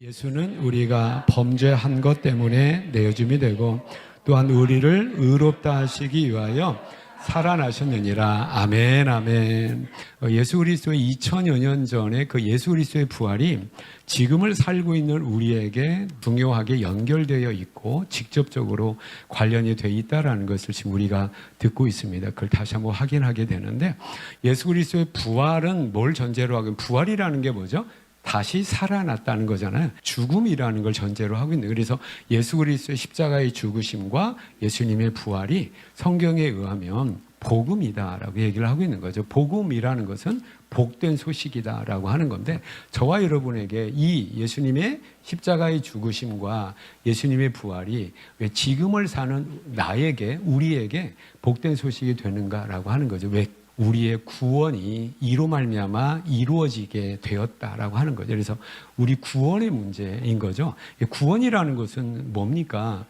예수는 우리가 범죄한 것 때문에 내어줌이 되고 또한 우리를 의롭다 하시기 위하여 살아나셨느니라. 아멘, 아멘. 예수 그리스도의 2000여 년 전에 그 예수 그리스도의 부활이 지금을 살고 있는 우리에게 중요하게 연결되어 있고 직접적으로 관련이 되어 있다는 것을 지금 우리가 듣고 있습니다. 그걸 다시 한번 확인하게 되는데, 예수 그리스도의 부활은 뭘 전제로 하고, 부활이라는 게 뭐죠? 다시 살아났다는 거잖아요. 죽음이라는 걸 전제로 하고 있는. 그래서 예수 그리스도의 십자가의 죽으심과 예수님의 부활이 성경에 의하면 복음이다라고 얘기를 하고 있는 거죠. 복음이라는 것은 복된 소식이다라고 하는 건데, 저와 여러분에게 이 예수님의 십자가의 죽으심과 예수님의 부활이 왜 지금을 사는 나에게, 우리에게 복된 소식이 되는가라고 하는 거죠. 왜 우리의 구원이 이로 말미암아 이루어지게 되었다라고 하는 거죠. 그래서 우리 구원의 문제인 거죠. 구원이라는 것은 뭡니까?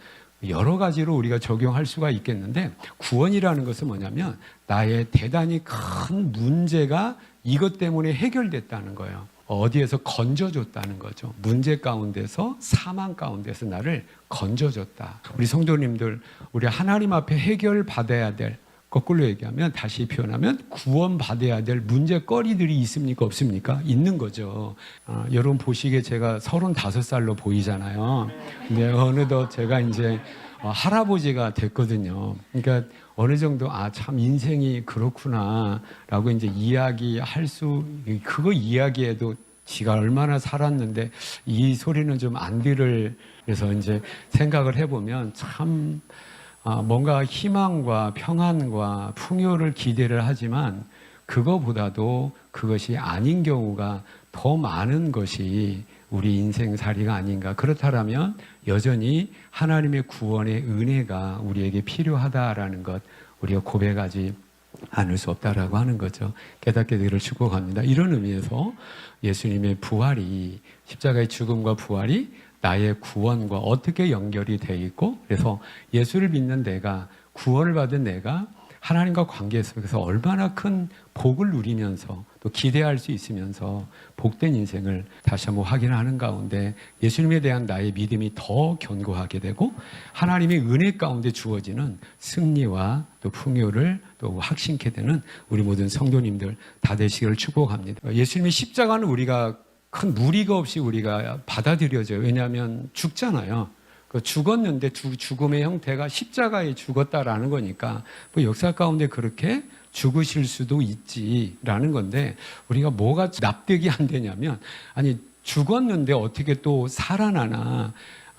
여러 가지로 우리가 적용할 수가 있겠는데, 구원이라는 것은 뭐냐면 나의 대단히 큰 문제가 이것 때문에 해결됐다는 거예요. 어디에서 건져줬다는 거죠. 문제 가운데서, 사망 가운데서 나를 건져줬다. 우리 성도님들, 우리 하나님 앞에 해결받아야 될, 거꾸로 얘기하면, 다시 표현하면 구원받아야 될 문제거리들이 있습니까? 없습니까? 있는 거죠. 여러분 보시기에 제가 35살로 보이잖아요. 근데 어느덧 제가 이제 할아버지가 됐거든요. 그러니까 어느 정도 참 인생이 그렇구나 라고 이제 이야기할 수, 그거 이야기해도 지가 얼마나 살았는데 이 소리는 좀 안 들을, 그래서 이제 생각을 해보면 참 뭔가 희망과 평안과 풍요를 기대를 하지만 그거보다도 그것이 아닌 경우가 더 많은 것이 우리 인생살이가 아닌가. 그렇다면 여전히 하나님의 구원의 은혜가 우리에게 필요하다라는 것, 우리가 고백하지 않을 수 없다라고 하는 거죠. 깨닫게 되기를 축복합니다. 이런 의미에서 예수님의 부활이, 십자가의 죽음과 부활이 나의 구원과 어떻게 연결이 되어 있고, 그래서 예수를 믿는 내가, 구원을 받은 내가 하나님과 관계 속에서 얼마나 큰 복을 누리면서 또 기대할 수 있으면서 복된 인생을 다시 한번 확인하는 가운데 예수님에 대한 나의 믿음이 더 견고하게 되고, 하나님의 은혜 가운데 주어지는 승리와 또 풍요를 또 확신케 되는 우리 모든 성도님들 다 되시기를 축복합니다. 예수님의 십자가는 우리가 큰 무리가 없이 우리가 받아들여져요. 왜냐하면 죽잖아요. 죽었는데 죽음의 형태가 십자가에 죽었다라는 거니까 뭐 역사 가운데 그렇게 죽으실 수도 있지라는 건데, 우리가 뭐가 납득이 안 되냐면, 아니 죽었는데 어떻게 또 살아나나,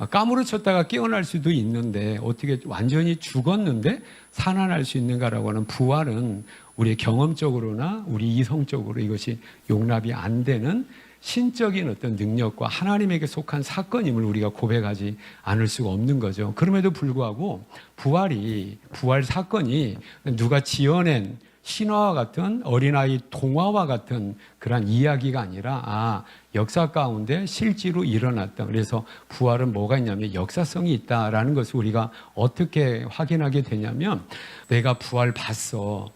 까무러쳤다가 깨어날 수도 있는데 어떻게 완전히 죽었는데 살아날 수 있는가라고 하는 부활은 우리의 경험적으로나 우리 이성적으로 이것이 용납이 안 되는 신적인 어떤 능력과 하나님에게 속한 사건임을 우리가 고백하지 않을 수가 없는 거죠. 그럼에도 불구하고 부활 사건이 누가 지어낸 신화와 같은, 어린아이 동화와 같은 그런 이야기가 아니라 역사 가운데 실제로 일어났던, 그래서 부활은 뭐가 있냐면 역사성이 있다라는 것을 우리가 어떻게 확인하게 되냐면, 내가 부활 봤어,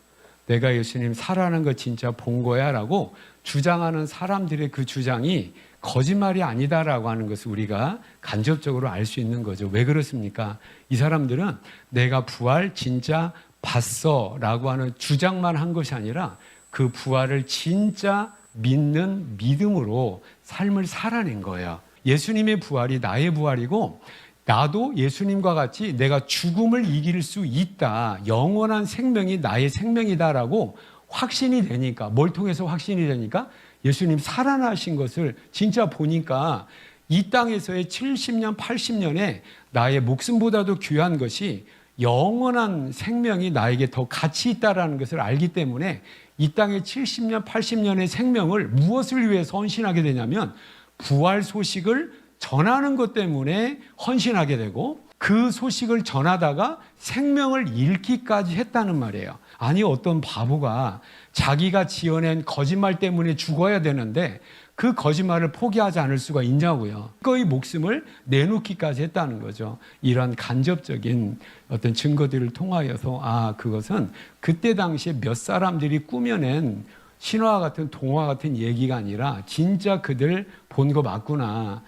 내가 예수님 살아나는 거 진짜 본 거야 라고 주장하는 사람들의 그 주장이 거짓말이 아니다라고 하는 것을 우리가 간접적으로 알 수 있는 거죠. 왜 그렇습니까? 이 사람들은 내가 부활 진짜 봤어 라고 하는 주장만 한 것이 아니라 그 부활을 진짜 믿는 믿음으로 삶을 살아낸 거예요. 예수님의 부활이 나의 부활이고, 나도 예수님과 같이 내가 죽음을 이길 수 있다, 영원한 생명이 나의 생명이다라고 확신이 되니까, 뭘 통해서 확신이 되니까? 예수님 살아나신 것을 진짜 보니까 이 땅에서의 70년, 80년에 나의 목숨보다도 귀한 것이 영원한 생명이 나에게 더 가치 있다라는 것을 알기 때문에 이 땅의 70년, 80년의 생명을 무엇을 위해서 헌신하게 되냐면 부활 소식을 전하는 것 때문에 헌신하게 되고, 그 소식을 전하다가 생명을 잃기까지 했다는 말이에요. 아니 어떤 바보가 자기가 지어낸 거짓말 때문에 죽어야 되는데 그 거짓말을 포기하지 않을 수가 있냐고요. 그의 목숨을 내놓기까지 했다는 거죠. 이런 간접적인 어떤 증거들을 통하여서 그것은 그때 당시에 몇 사람들이 꾸며낸 신화 같은 동화 같은 얘기가 아니라 진짜 그들 본 거 맞구나,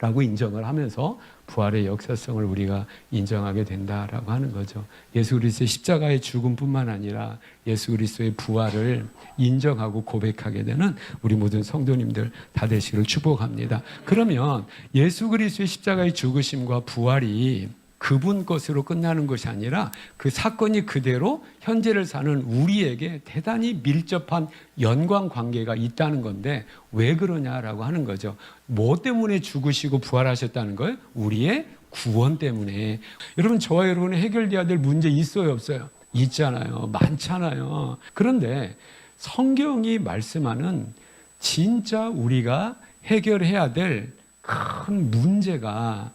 라고 인정을 하면서 부활의 역사성을 우리가 인정하게 된다라고 하는 거죠. 예수 그리스도의 십자가의 죽음뿐만 아니라 예수 그리스도의 부활을 인정하고 고백하게 되는 우리 모든 성도님들 다 되시기를 축복합니다. 그러면 예수 그리스도의 십자가의 죽으심과 부활이 그분 것으로 끝나는 것이 아니라 그 사건이 그대로 현재를 사는 우리에게 대단히 밀접한 연관 관계가 있다는 건데 왜 그러냐라고 하는 거죠. 뭐 때문에 죽으시고 부활하셨다는 거예요? 우리의 구원 때문에. 여러분, 저와 여러분이 해결돼야 될 문제 있어요, 없어요? 있잖아요. 많잖아요. 그런데 성경이 말씀하는 진짜 우리가 해결해야 될 큰 문제가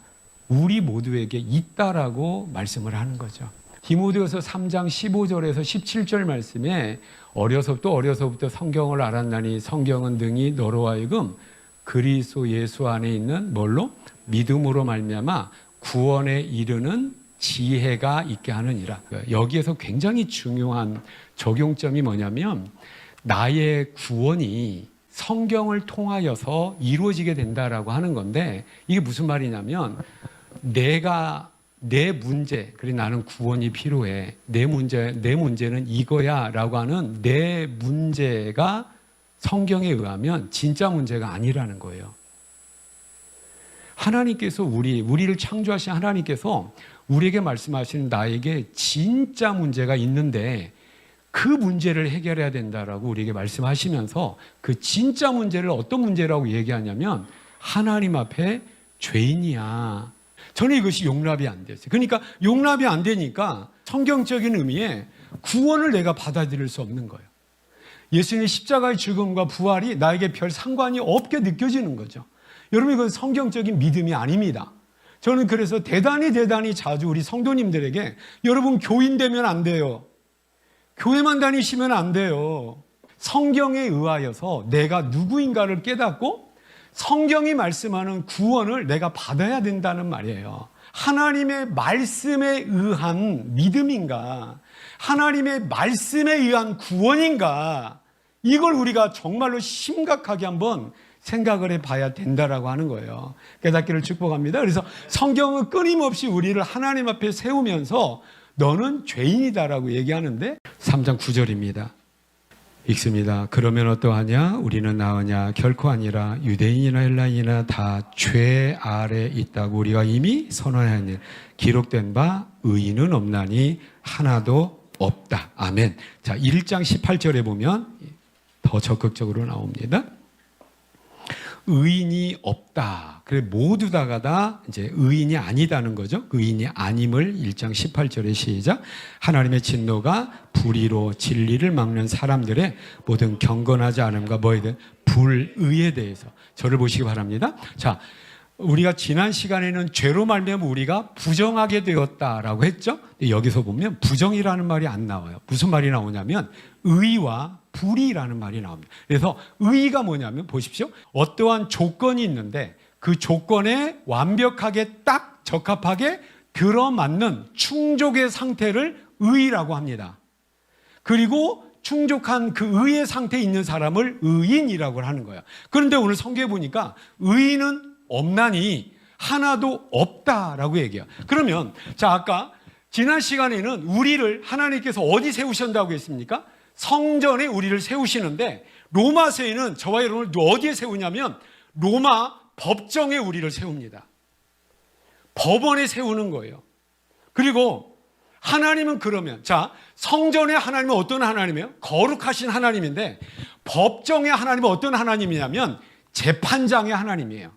우리 모두에게 있다라고 말씀을 하는 거죠. 디모데후서 3장 15절에서 17절 말씀에 어려서부터 성경을 알았나니 성경은 능히 너로 하여금 그리스도 예수 안에 있는 뭘로? 믿음으로 말미암아 구원에 이르는 지혜가 있게 하느니라. 여기에서 굉장히 중요한 적용점이 뭐냐면 나의 구원이 성경을 통하여서 이루어지게 된다라고 하는 건데 이게 무슨 말이냐면 내 문제, 그래 나는 구원이 필요해. 내 문제는 이거야 라고 하는 내 문제가 성경에 의하면 진짜 문제가 아니라는 거예요. 하나님께서 우리를 창조하신 하나님께서 우리에게 말씀하시는 나에게 진짜 문제가 있는데 그 문제를 해결해야 된다라고 우리에게 말씀하시면서 그 진짜 문제를 어떤 문제라고 얘기하냐면 하나님 앞에 죄인이야. 저는 이것이 용납이 안 됐어요. 그러니까 용납이 안 되니까 성경적인 의미의 구원을 내가 받아들일 수 없는 거예요. 예수님의 십자가의 죽음과 부활이 나에게 별 상관이 없게 느껴지는 거죠. 여러분, 이건 성경적인 믿음이 아닙니다. 저는 그래서 대단히 자주 우리 성도님들에게 여러분 교인 되면 안 돼요. 교회만 다니시면 안 돼요. 성경에 의하여서 내가 누구인가를 깨닫고 성경이 말씀하는 구원을 내가 받아야 된다는 말이에요. 하나님의 말씀에 의한 믿음인가? 하나님의 말씀에 의한 구원인가? 이걸 우리가 정말로 심각하게 한번 생각을 해봐야 된다라고 하는 거예요. 깨닫기를 축복합니다. 그래서 성경은 끊임없이 우리를 하나님 앞에 세우면서 너는 죄인이다라고 얘기하는데 3장 9절입니다. 읽습니다. 그러면 어떠하냐? 우리는 나으냐? 결코 아니라 유대인이나 헬라인이나 다 죄 아래 있다고 우리가 이미 선언하니 기록된 바 의인은 없나니 하나도 없다. 아멘. 자, 1장 18절에 보면 더 적극적으로 나옵니다. 의인이 없다. 그래 모두 다가 다 이제 의인이 아니다는 거죠. 의인이 아님을 1장 18절에 시작. 하나님의 진노가 불의로 진리를 막는 사람들의 모든 경건하지 않음과 뭐에든 불의에 대해서 저를 보시기 바랍니다. 자, 우리가 지난 시간에는 죄로 말미암아 우리가 부정하게 되었다라고 했죠. 여기서 보면 부정이라는 말이 안 나와요. 무슨 말이 나오냐면 의와 불의라는 말이 나옵니다. 그래서 의가 뭐냐면 보십시오. 어떠한 조건이 있는데 그 조건에 완벽하게 딱 적합하게 들어맞는 충족의 상태를 의라고 합니다. 그리고 충족한 그 의의 상태에 있는 사람을 의인이라고 하는 거예요. 그런데 오늘 성경에 보니까 의인은 없나니 하나도 없다라고 얘기해요. 그러면 자, 아까 지난 시간에는 우리를 하나님께서 어디 세우신다고 했습니까? 성전에 우리를 세우시는데 로마서에는 저와 여러분을 어디에 세우냐면 로마 법정에 우리를 세웁니다. 법원에 세우는 거예요. 그리고 하나님은 그러면 자, 성전의 하나님은 어떤 하나님이에요? 거룩하신 하나님인데 법정의 하나님은 어떤 하나님이냐면 재판장의 하나님이에요.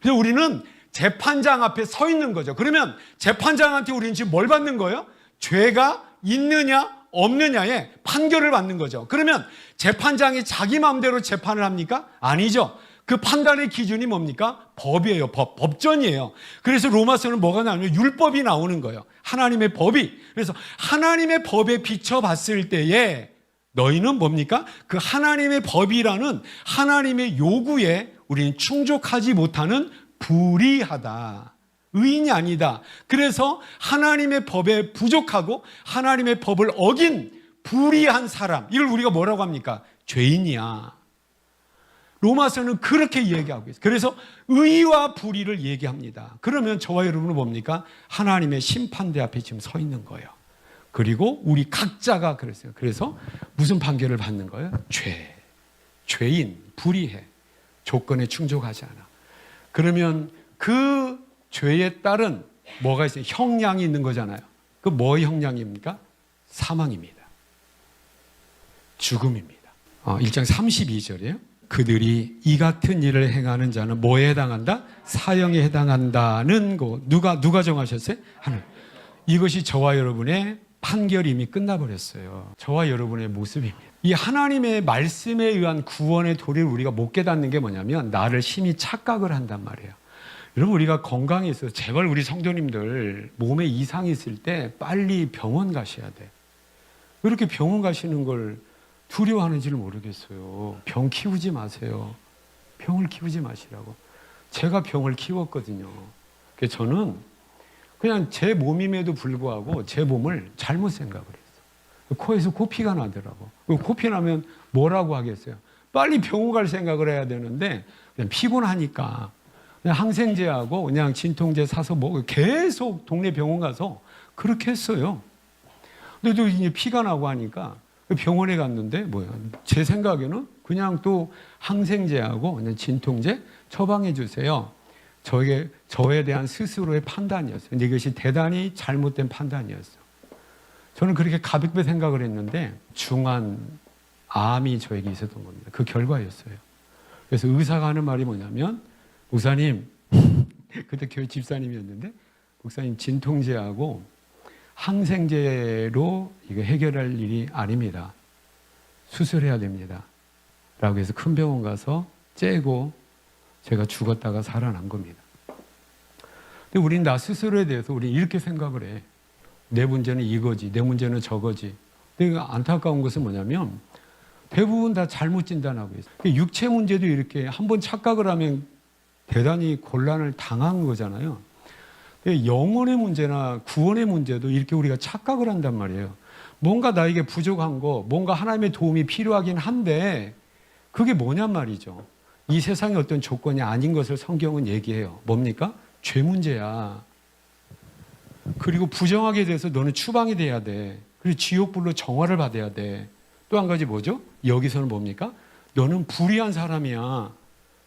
그래서 우리는 재판장 앞에 서 있는 거죠. 그러면 재판장한테 우리는 지금 뭘 받는 거예요? 죄가 있느냐 없느냐의 판결을 받는 거죠. 그러면 재판장이 자기 마음대로 재판을 합니까? 아니죠. 그 판단의 기준이 뭡니까? 법이에요. 법전이에요. 그래서 로마서는 뭐가 나오냐면 율법이 나오는 거예요. 하나님의 법이. 그래서 하나님의 법에 비춰봤을 때에 너희는 뭡니까? 그 하나님의 법이라는 하나님의 요구에 우리는 충족하지 못하는 불의하다. 의인이 아니다. 그래서 하나님의 법에 부족하고 하나님의 법을 어긴 불의한 사람. 이걸 우리가 뭐라고 합니까? 죄인이야. 로마서는 그렇게 얘기하고 있어요. 그래서 의와 불의를 얘기합니다. 그러면 저와 여러분은 뭡니까? 하나님의 심판대 앞에 지금 서 있는 거예요. 그리고 우리 각자가 그랬어요. 그래서 무슨 판결을 받는 거예요? 죄인, 불의해. 조건에 충족하지 않아. 그러면 그 죄에 따른 뭐가 있어요? 형량이 있는 거잖아요. 그 뭐의 형량입니까? 사망입니다. 죽음입니다. 1장 32절이에요. 그들이 이 같은 일을 행하는 자는 뭐에 해당한다? 사형에 해당한다는 거. 누가 정하셨어요? 하나님. 이것이 저와 여러분의 판결이 이미 끝나버렸어요. 저와 여러분의 모습입니다. 이 하나님의 말씀에 의한 구원의 도리를 우리가 못 깨닫는 게 뭐냐면 나를 심히 착각을 한단 말이에요. 여러분 우리가 건강에 있어서 제발 우리 성도님들 몸에 이상이 있을 때 빨리 병원 가셔야 돼. 왜 이렇게 병원 가시는 걸 두려워하는지를 모르겠어요. 병 키우지 마세요. 병을 키우지 마시라고. 제가 병을 키웠거든요. 그래서 저는 그냥 제 몸임에도 불구하고 제 몸을 잘못 생각을 했어. 코에서 코피가 나더라고. 코피 나면 뭐라고 하겠어요? 빨리 병원 갈 생각을 해야 되는데 그냥 피곤하니까 그냥 항생제하고 그냥 진통제 사서 먹고 계속 동네 병원 가서 그렇게 했어요. 근데 또 이제 피가 나고 하니까 병원에 갔는데 제 생각에는 그냥 또 항생제하고 그냥 진통제 처방해 주세요. 저에 대한 스스로의 판단이었어요. 근데 이것이 대단히 잘못된 판단이었어요. 저는 그렇게 가볍게 생각을 했는데 중한 암이 저에게 있었던 겁니다. 그 결과였어요. 그래서 의사가 하는 말이 뭐냐면 목사님, 그때 교회 집사님이었는데 목사님 진통제하고 항생제로 이거 해결할 일이 아닙니다. 수술해야 됩니다. 라고 해서 큰 병원 가서 째고 제가 죽었다가 살아난 겁니다. 근데 우린 나 스스로에 대해서 우리 이렇게 생각을 해. 내 문제는 이거지, 내 문제는 저거지. 근데 안타까운 것은 뭐냐면 대부분 다 잘못 진단하고 있어요. 육체 문제도 이렇게 한번 착각을 하면 대단히 곤란을 당한 거잖아요. 영혼의 문제나 구원의 문제도 이렇게 우리가 착각을 한단 말이에요. 뭔가 나에게 부족한 거, 뭔가 하나님의 도움이 필요하긴 한데 그게 뭐냔 말이죠. 이 세상의 어떤 조건이 아닌 것을 성경은 얘기해요. 뭡니까? 죄 문제야. 그리고 부정하게 돼서 너는 추방이 돼야 돼. 그리고 지옥불로 정화를 받아야 돼. 또 한 가지 뭐죠? 여기서는 뭡니까? 너는 불의한 사람이야.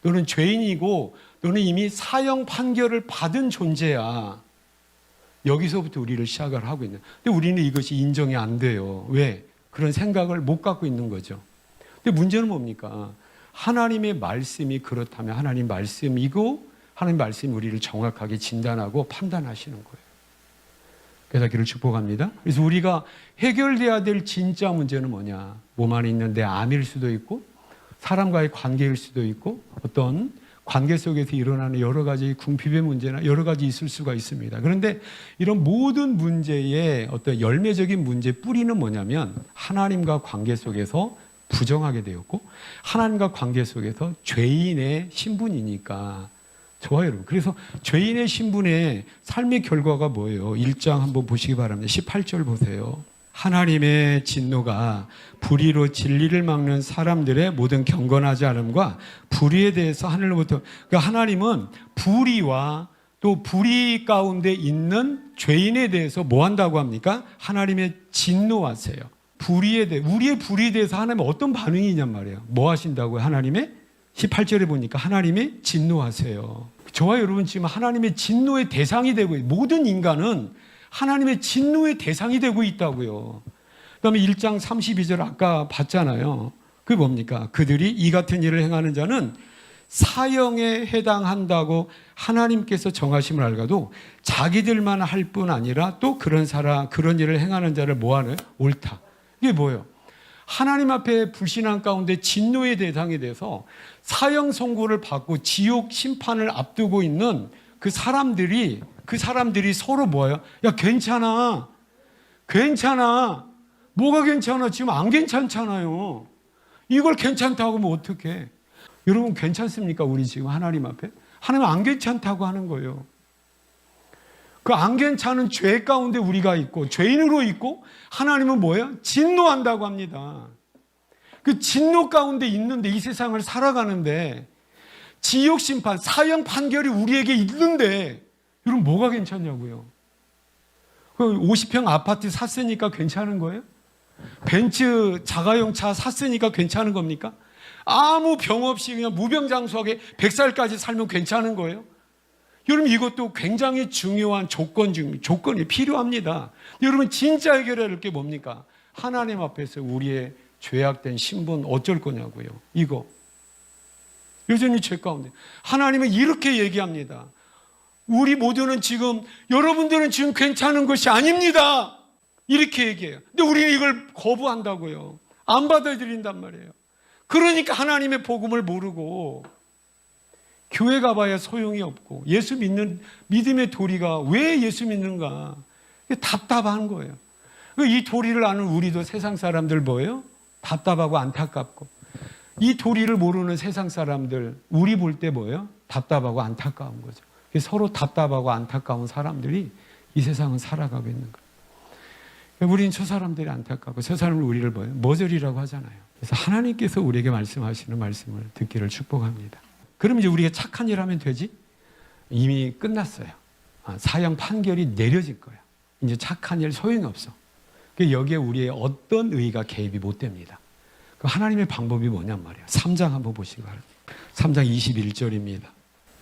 너는 죄인이고 너는 이미 사형 판결을 받은 존재야. 여기서부터 우리를 시작을 하고 있는. 근데 우리는 이것이 인정이 안 돼요. 왜? 그런 생각을 못 갖고 있는 거죠. 근데 문제는 뭡니까? 하나님의 말씀이 그렇다면 하나님 말씀이고 하나님 말씀이 우리를 정확하게 진단하고 판단하시는 거예요. 깨닫기를 축복합니다. 그래서 우리가 해결돼야 될 진짜 문제는 뭐냐? 몸 안에 있는 내 암일 수도 있고 사람과의 관계일 수도 있고 어떤 관계 속에서 일어나는 여러 가지 궁핍의 문제나 여러 가지 있을 수가 있습니다. 그런데 이런 모든 문제의 어떤 열매적인 문제 뿌리는 뭐냐면 하나님과 관계 속에서 부정하게 되었고 하나님과 관계 속에서 죄인의 신분이니까 저와 여러분. 그래서 죄인의 신분의 삶의 결과가 뭐예요? 1장 한번 보시기 바랍니다. 18절 보세요. 하나님의 진노가 불의로 진리를 막는 사람들의 모든 경건하지 않음과 불의에 대해서 하늘로부터 그러니까 하나님은 불의와 또 불의 가운데 있는 죄인에 대해서 뭐 한다고 합니까? 하나님의 진노하세요. 불의에 대해 우리의 불의에 대해서 하나님은 어떤 반응이냔 말이에요. 뭐 하신다고요? 하나님의 18절에 보니까 하나님의 진노하세요. 저와 여러분 지금 하나님의 진노의 대상이 되고 모든 인간은 하나님의 진노의 대상이 되고 있다고요. 그 다음에 1장 32절 아까 봤잖아요. 그게 뭡니까? 그들이 이 같은 일을 행하는 자는 사형에 해당한다고 하나님께서 정하심을 알고도 자기들만 할 뿐 아니라 또 그런 일을 행하는 자를 뭐하는? 옳다. 이게 뭐예요? 하나님 앞에 불신한 가운데 진노의 대상이 돼서 사형 선고를 받고 지옥 심판을 앞두고 있는 그 사람들이 서로 뭐예요? 야, 괜찮아. 뭐가 괜찮아? 지금 안 괜찮잖아요. 이걸 괜찮다고 하면 어떡해? 여러분 괜찮습니까? 우리 지금 하나님 앞에? 하나님은 안 괜찮다고 하는 거예요. 그 안 괜찮은 죄 가운데 우리가 있고 죄인으로 있고 하나님은 뭐예요? 진노한다고 합니다. 그 진노 가운데 있는데, 이 세상을 살아가는데, 지옥 심판, 사형 판결이 우리에게 있는데, 여러분 뭐가 괜찮냐고요? 50평 아파트 샀으니까 괜찮은 거예요? 벤츠 자가용 차 샀으니까 괜찮은 겁니까? 아무 병 없이 그냥 무병장수하게 100살까지 살면 괜찮은 거예요? 여러분 이것도 굉장히 중요한 조건이 필요합니다. 여러분 진짜 해결해야 할 게 뭡니까? 하나님 앞에서 우리의 죄악된 신분 어쩔 거냐고요. 이거 여전히 죄 가운데 하나님은 이렇게 얘기합니다. 우리 모두는 지금, 여러분들은 지금 괜찮은 것이 아닙니다, 이렇게 얘기해요. 근데 우리는 이걸 거부한다고요. 안 받아들인단 말이에요. 그러니까 하나님의 복음을 모르고 교회 가봐야 소용이 없고, 예수 믿는 믿음의 도리가 왜 예수 믿는가, 답답한 거예요. 이 도리를 아는 우리도 세상 사람들 뭐예요? 답답하고 안타깝고, 이 도리를 모르는 세상 사람들 우리 볼 때 뭐예요? 답답하고 안타까운 거죠. 서로 답답하고 안타까운 사람들이 이 세상은 살아가고 있는 거예요. 우리는 저 사람들이 안타깝고 저 사람을 우리를 뭐예요? 머저리라고 하잖아요. 그래서 하나님께서 우리에게 말씀하시는 말씀을 듣기를 축복합니다. 그럼 이제 우리가 착한 일 하면 되지? 이미 끝났어요. 사형 판결이 내려질 거예요. 이제 착한 일 소용이 없어. 여기에 우리의 어떤 의가 개입이 못 됩니다. 하나님의 방법이 뭐냔 말이에요. 3장 한번 보시기 바랍니다. 3장 21절입니다.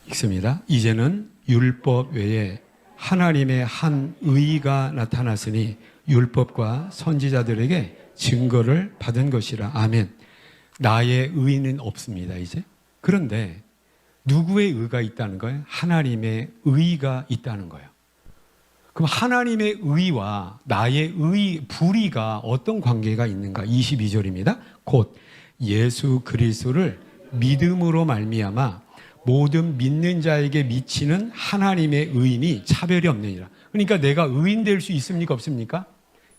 읽습니다. 이제는 율법 외에 하나님의 한 의가 나타났으니 율법과 선지자들에게 증거를 받은 것이라. 아멘. 나의 의는 없습니다, 이제. 그런데 누구의 의가 있다는 거예요? 하나님의 의가 있다는 거예요. 그럼 하나님의 의와 나의 의, 불의가 어떤 관계가 있는가? 22절입니다. 곧 예수 그리스도를 믿음으로 말미암아 모든 믿는 자에게 미치는 하나님의 의인이 차별이 없느니라. 그러니까 내가 의인 될 수 있습니까? 없습니까?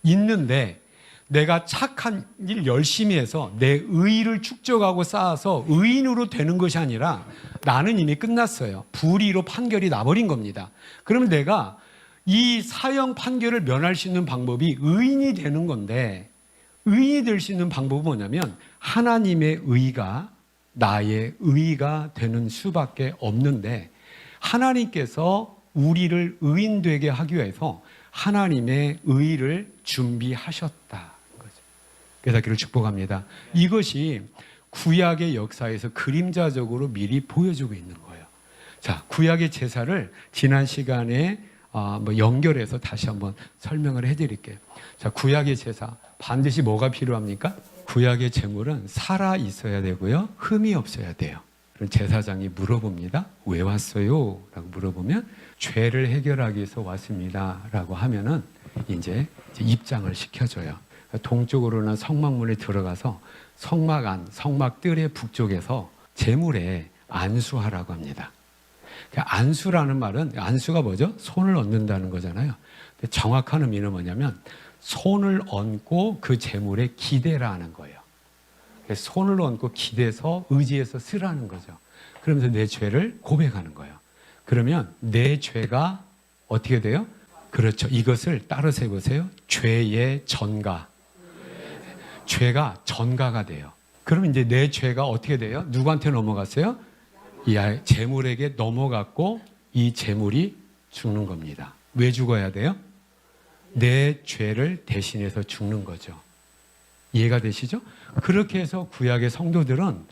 있는데 내가 착한 일 열심히 해서 내 의의를 축적하고 쌓아서 의인으로 되는 것이 아니라 나는 이미 끝났어요. 불의로 판결이 나버린 겁니다. 그러면 내가 이 사형 판결을 면할 수 있는 방법이 의인이 되는 건데, 의인이 될 수 있는 방법은 뭐냐면 하나님의 의가 나의 의가 되는 수밖에 없는데, 하나님께서 우리를 의인 되게 하기 위해서 하나님의 의를 준비하셨다. 그래서 그를 축복합니다. 이것이 구약의 역사에서 그림자적으로 미리 보여주고 있는 거예요. 자, 구약의 제사를 지난 시간에 연결해서 다시 한번 설명을 해드릴게요. 자, 구약의 제사 반드시 뭐가 필요합니까? 구약의 제물은 살아 있어야 되고요, 흠이 없어야 돼요. 그럼 제사장이 물어봅니다. 왜 왔어요? 라고 물어보면 죄를 해결하기 위해서 왔습니다 라고 하면은 이제 입장을 시켜줘요. 동쪽으로는 성막문에 들어가서 성막 안, 성막 뜰의 북쪽에서 제물에 안수하라고 합니다. 안수라는 말은, 안수가 뭐죠? 손을 얹는다는 거잖아요. 근데 정확한 의미는 뭐냐면 손을 얹고 그 제물에 기대라 하는 거예요. 손을 얹고 기대서 의지해서 쓰라는 거죠. 그러면서 내 죄를 고백하는 거예요. 그러면 내 죄가 어떻게 돼요? 그렇죠. 이것을 따라서 해보세요. 죄의 전가. 죄가 전가가 돼요. 그러면 이제 내 죄가 어떻게 돼요? 누구한테 넘어갔어요? 이 제물에게 넘어갔고 이 제물이 죽는 겁니다. 왜 죽어야 돼요? 내 죄를 대신해서 죽는 거죠. 이해가 되시죠? 그렇게 해서 구약의 성도들은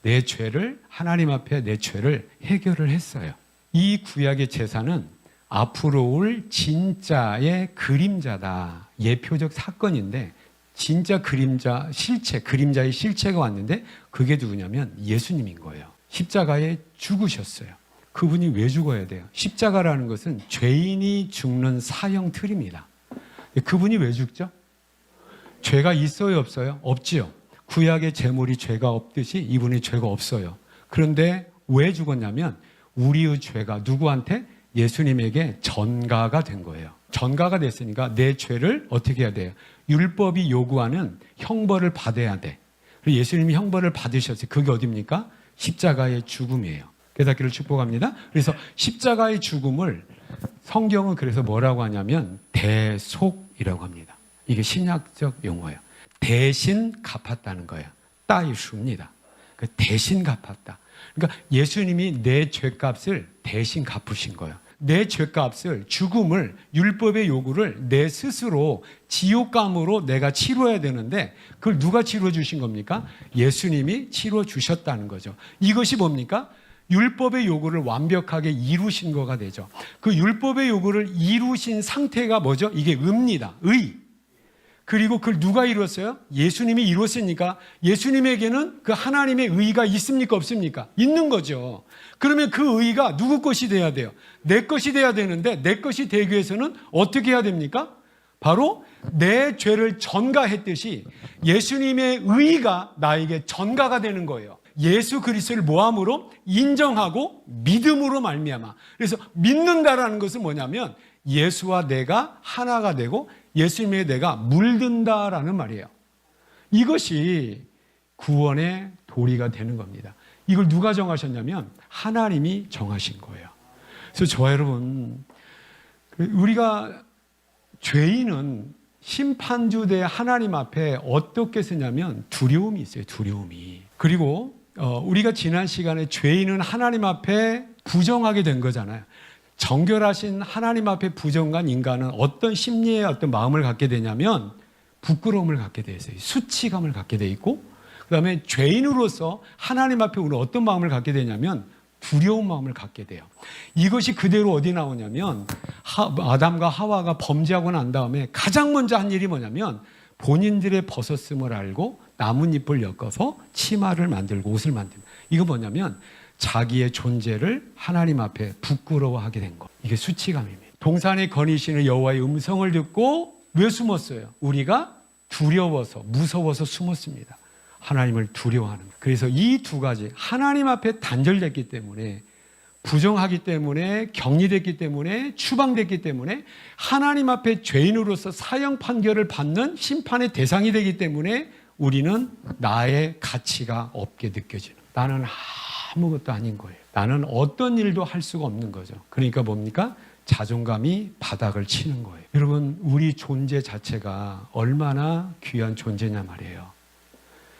내 죄를, 하나님 앞에 내 죄를 해결을 했어요. 이 구약의 제사는 앞으로 올 진짜의 그림자다. 예표적 사건인데 진짜 그림자, 실체, 그림자의 실체가 왔는데 그게 누구냐면 예수님인 거예요. 십자가에 죽으셨어요. 그분이 왜 죽어야 돼요? 십자가라는 것은 죄인이 죽는 사형 틀입니다. 그분이 왜 죽죠? 죄가 있어요, 없어요? 없지요. 구약의 제물이 죄가 없듯이 이분이 죄가 없어요. 그런데 왜 죽었냐면 우리의 죄가 누구한테? 예수님에게 전가가 된 거예요. 전가가 됐으니까 내 죄를 어떻게 해야 돼요? 율법이 요구하는 형벌을 받아야 돼. 그리고 예수님이 형벌을 받으셨어요. 그게 어디입니까? 십자가의 죽음이에요. 그래서 축복합니다. 그래서 십자가의 죽음을 성경은 그래서 뭐라고 하냐면 대속이라고 합니다. 이게 신약적 용어예요. 대신 갚았다는 거예요. 따이수입니다. 대신 갚았다. 그러니까 예수님이 내 죄값을 대신 갚으신 거예요. 내 죄값을, 죽음을, 율법의 요구를 내 스스로 지옥감으로 내가 치러야 되는데 그걸 누가 치러 주신 겁니까? 예수님이 치러 주셨다는 거죠. 이것이 뭡니까? 율법의 요구를 완벽하게 이루신 거가 되죠. 그 율법의 요구를 이루신 상태가 뭐죠? 이게 의입니다. 의. 그리고 그걸 누가 이뤘어요? 예수님이 이뤘으니까 예수님에게는 그 하나님의 의가 있습니까? 없습니까? 있는 거죠. 그러면 그 의가 누구 것이 돼야 돼요? 내 것이 돼야 되는데 내 것이 되기 위해서는 어떻게 해야 됩니까? 바로 내 죄를 전가했듯이 예수님의 의가 나에게 전가가 되는 거예요. 예수 그리스도를 뭐함으로? 인정하고 믿음으로 말미암아. 그래서 믿는다라는 것은 뭐냐면 예수와 내가 하나가 되고 예수님의 내가 물든다라는 말이에요. 이것이 구원의 도리가 되는 겁니다. 이걸 누가 정하셨냐면 하나님이 정하신 거예요. 그래서 저와 여러분, 우리가 죄인은 심판주대 하나님 앞에 어떻게 쓰냐면 두려움이 있어요. 두려움이. 그리고 우리가 지난 시간에 죄인은 하나님 앞에 부정하게 된 거잖아요. 정결하신 하나님 앞에 부정한 인간은 어떤 심리의 어떤 마음을 갖게 되냐면 부끄러움을 갖게 돼 있어요. 수치감을 갖게 돼 있고, 그 다음에 죄인으로서 하나님 앞에 우리는 어떤 마음을 갖게 되냐면 두려운 마음을 갖게 돼요. 이것이 그대로 어디 나오냐면 아담과 하와가 범죄하고 난 다음에 가장 먼저 한 일이 뭐냐면 본인들의 벗었음을 알고 나뭇잎을 엮어서 치마를 만들고 옷을 만듭니다. 이거 뭐냐면 자기의 존재를 하나님 앞에 부끄러워하게 된 것. 이게 수치감입니다. 동산에 거니시는 여호와의 음성을 듣고 왜 숨었어요? 우리가 두려워서 무서워서 숨었습니다. 하나님을 두려워하는 것. 그래서 이 두 가지 하나님 앞에 단절됐기 때문에 부정하기 때문에 격리됐기 때문에 추방됐기 때문에 하나님 앞에 죄인으로서 사형 판결을 받는 심판의 대상이 되기 때문에 우리는 나의 가치가 없게 느껴지는, 나는 아무것도 아닌 거예요. 나는 어떤 일도 할 수가 없는 거죠. 그러니까 뭡니까? 자존감이 바닥을 치는 거예요. 여러분, 우리 존재 자체가 얼마나 귀한 존재냐 말이에요.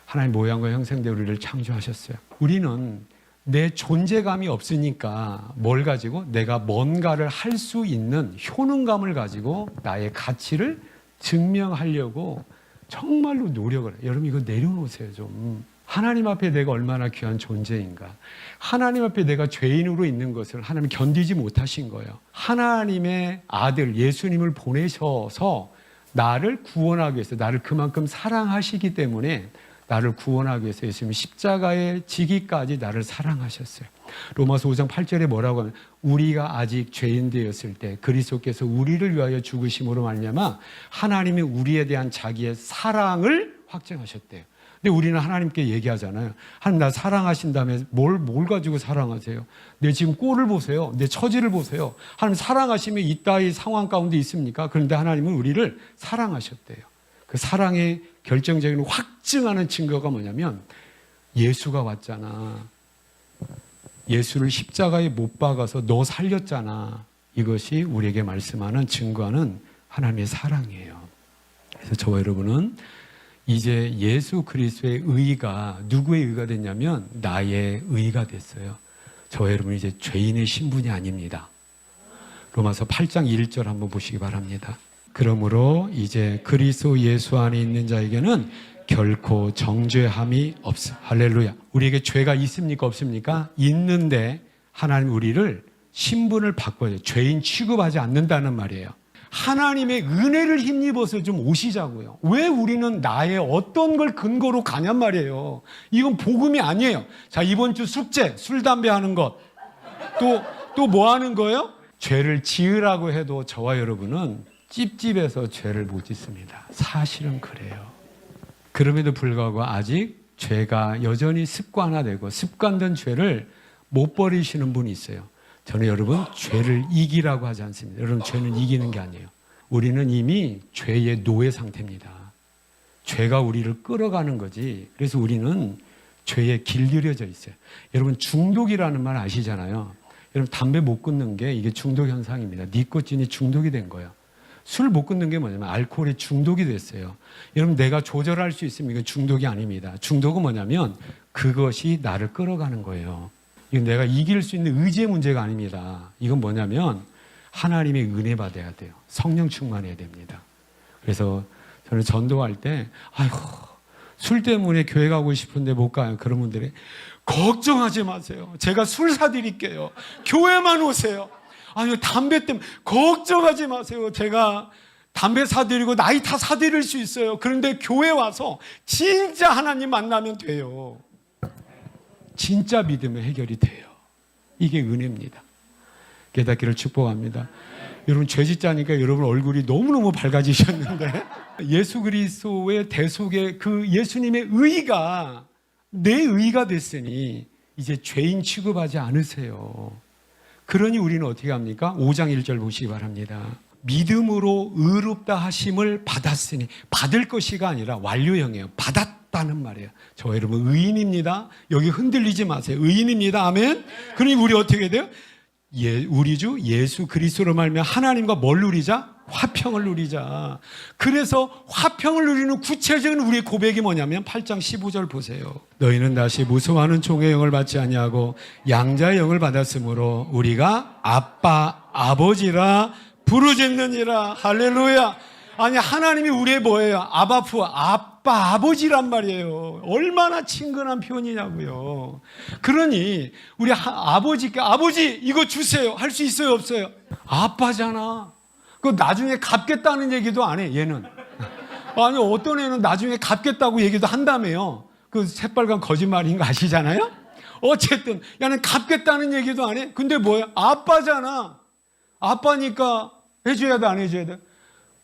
하나님 모양과 형상대로 우리를 창조하셨어요. 우리는 내 존재감이 없으니까 뭘 가지고? 내가 뭔가를 할 수 있는 효능감을 가지고 나의 가치를 증명하려고 정말로 노력을 해요. 여러분, 이거 내려놓으세요 좀. 하나님 앞에 내가 얼마나 귀한 존재인가. 하나님 앞에 내가 죄인으로 있는 것을 하나님 견디지 못하신 거예요. 하나님의 아들 예수님을 보내셔서 나를 구원하기 위해서, 나를 그만큼 사랑하시기 때문에 나를 구원하기 위해서 예수님이 십자가에 지기까지 나를 사랑하셨어요. 로마서 5장 8절에 뭐라고 하면 우리가 아직 죄인 되었을 때 그리스도께서 우리를 위하여 죽으심으로 말미암아 하나님이 우리에 대한 자기의 사랑을 확증하셨대요. 근데 우리는 하나님께 얘기하잖아요. 하나님 나 사랑하신다며 뭘 가지고 사랑하세요? 내 지금 꼴을 보세요. 내 처지를 보세요. 하나님 사랑하시면 이따위 상황 가운데 있습니까? 그런데 하나님은 우리를 사랑하셨대요. 그 사랑의 결정적인 확증하는 증거가 뭐냐면 예수가 왔잖아. 예수를 십자가에 못 박아서 너 살렸잖아. 이것이 우리에게 말씀하는 증거하는 하나님의 사랑이에요. 그래서 저와 여러분은 이제 예수 그리스도의 의가 누구의 의가 됐냐면 나의 의가 됐어요. 저와 여러분 이제 죄인의 신분이 아닙니다. 로마서 8장 1절 한번 보시기 바랍니다. 그러므로 이제 그리스도 예수 안에 있는 자에게는 결코 정죄함이 없어. 할렐루야. 우리에게 죄가 있습니까? 없습니까? 있는데 하나님 우리를 신분을 바꿔요. 죄인 취급하지 않는다는 말이에요. 하나님의 은혜를 힘입어서 좀 오시자고요. 왜 우리는 나의 어떤 걸 근거로 가냔 말이에요. 이건 복음이 아니에요. 자, 이번 주 숙제, 술, 담배 하는 것. 또 뭐 하는 거예요? 죄를 지으라고 해도 저와 여러분은 찝찝해서 죄를 못 짓습니다. 사실은 그래요. 그럼에도 불구하고 아직 죄가 여전히 습관화되고 습관된 죄를 못 버리시는 분이 있어요. 저는 여러분 죄를 이기라고 하지 않습니다. 여러분 죄는 이기는 게 아니에요. 우리는 이미 죄의 노예 상태입니다. 죄가 우리를 끌어가는 거지. 그래서 우리는 죄에 길들여져 있어요. 여러분 중독이라는 말 아시잖아요. 여러분 담배 못 끊는 게 이게 중독 현상입니다. 니코틴이 중독이 된 거예요. 술 못 끊는 게 뭐냐면 알코올에 중독이 됐어요. 여러분, 내가 조절할 수 있으면 이건 중독이 아닙니다. 중독은 뭐냐면 그것이 나를 끌어가는 거예요. 이건 내가 이길 수 있는 의지의 문제가 아닙니다. 이건 뭐냐면 하나님의 은혜 받아야 돼요. 성령 충만해야 됩니다. 그래서 저는 전도할 때 아이고 술 때문에 교회 가고 싶은데 못 가요. 그런 분들이 걱정하지 마세요. 제가 술 사드릴게요. 교회만 오세요. 아니 담배 때문에 걱정하지 마세요. 제가 담배 사드리고 나이타 사드릴 수 있어요. 그런데 교회 와서 진짜 하나님 만나면 돼요. 진짜 믿으면 해결이 돼요. 이게 은혜입니다. 깨닫기를 축복합니다. 여러분 죄짓자니까 여러분 얼굴이 너무너무 밝아지셨는데 예수 그리스도의 대속의 그 예수님의 의가 내 의가 됐으니 이제 죄인 취급하지 않으세요. 그러니 우리는 어떻게 합니까? 5장 1절 보시기 바랍니다. 믿음으로 의롭다 하심을 받았으니, 받을 것이가 아니라 완료형이에요. 받았다는 말이에요. 저 여러분 의인입니다. 여기 흔들리지 마세요. 의인입니다. 아멘. 그러니 우리 어떻게 돼요? 우리 주 예수 그리스도로 말미암아 하나님과 뭘 누리자? 화평을 누리자. 그래서 화평을 누리는 구체적인 우리의 고백이 뭐냐면 8장 15절 보세요. 너희는 다시 무서워하는 종의 영을 받지 아니하고 양자의 영을 받았으므로 우리가 아빠 아버지라 부르짖느니라. 할렐루야. 아니 하나님이 우리의 뭐예요? 아바프 아빠 아버지란 말이에요. 얼마나 친근한 표현이냐고요. 그러니 우리 아버지께 아버지 이거 주세요 할 수 있어요 없어요? 아빠잖아. 그 나중에 갚겠다는 얘기도 안 해 얘는. 아니 어떤 애는 나중에 갚겠다고 얘기도 한다며요. 그 새빨간 거짓말인 거 아시잖아요. 어쨌든 야는 갚겠다는 얘기도 안 해. 근데 뭐야? 아빠잖아. 아빠니까 해줘야 돼 안 해줘야 돼?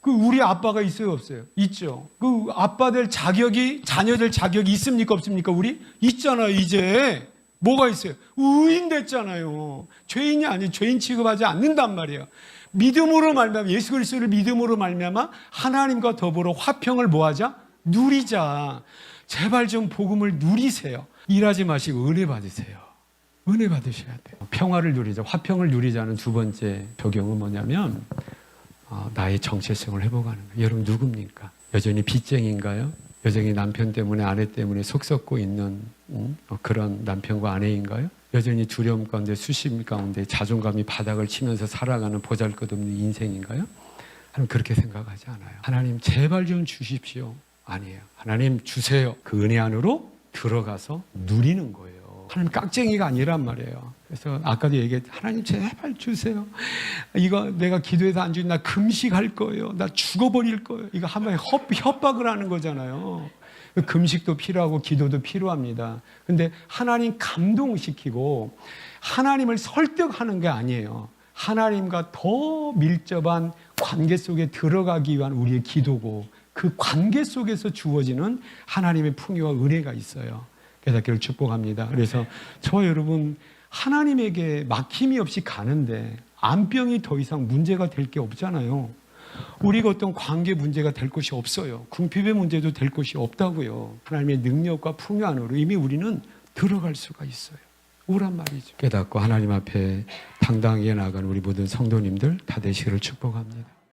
그 우리 아빠가 있어요 없어요? 있죠. 그 아빠 될 자격이 자녀 될 자격이 있습니까 없습니까? 우리 있잖아요. 이제 뭐가 있어요? 의인 됐잖아요. 죄인이 아니 죄인 취급하지 않는단 말이에요. 믿음으로 말미암아 예수 그리스도를 믿음으로 말미암아 하나님과 더불어 화평을 뭐하자? 누리자. 제발 좀 복음을 누리세요. 일하지 마시고 은혜 받으세요. 은혜 받으셔야 돼요. 평화를 누리자, 화평을 누리자는 두 번째 적용은 뭐냐면 나의 정체성을 회복하는 거예요. 여러분 누굽니까? 여전히 빚쟁이인가요? 여전히 남편 때문에 아내 때문에 속 썩고 있는 그런 남편과 아내인가요? 여전히 두려움 가운데 수심 가운데 자존감이 바닥을 치면서 살아가는 보잘것없는 인생인가요? 하나님 그렇게 생각하지 않아요. 하나님 제발 좀 주십시오. 아니에요. 하나님 주세요. 그 은혜 안으로 들어가서 누리는 거예요. 하나님 깍쟁이가 아니란 말이에요. 그래서 아까도 얘기했죠. 하나님 제발 주세요. 이거 내가 기도해서 안 주면 나 금식할 거예요. 나 죽어버릴 거예요. 이거 한번 협박을 하는 거잖아요. 금식도 필요하고 기도도 필요합니다. 근데 하나님 감동시키고 하나님을 설득하는 게 아니에요. 하나님과 더 밀접한 관계 속에 들어가기 위한 우리의 기도고 그 관계 속에서 주어지는 하나님의 풍요와 은혜가 있어요. 깨닫기를 축복합니다. 그래서 저와 여러분 하나님에게 막힘이 없이 가는데 암병이 더 이상 문제가 될 게 없잖아요. 우리가 어떤 관계 문제가 될 것이 없어요. 궁핍의 문제도 될 것이 없다고요. 하나님의 능력과 풍요 안으로 이미 우리는 들어갈 수가 있어요. 오란 말이죠. 깨닫고 하나님 앞에 당당하게 나아가는 우리 모든 성도님들 다 되시기를 축복합니다.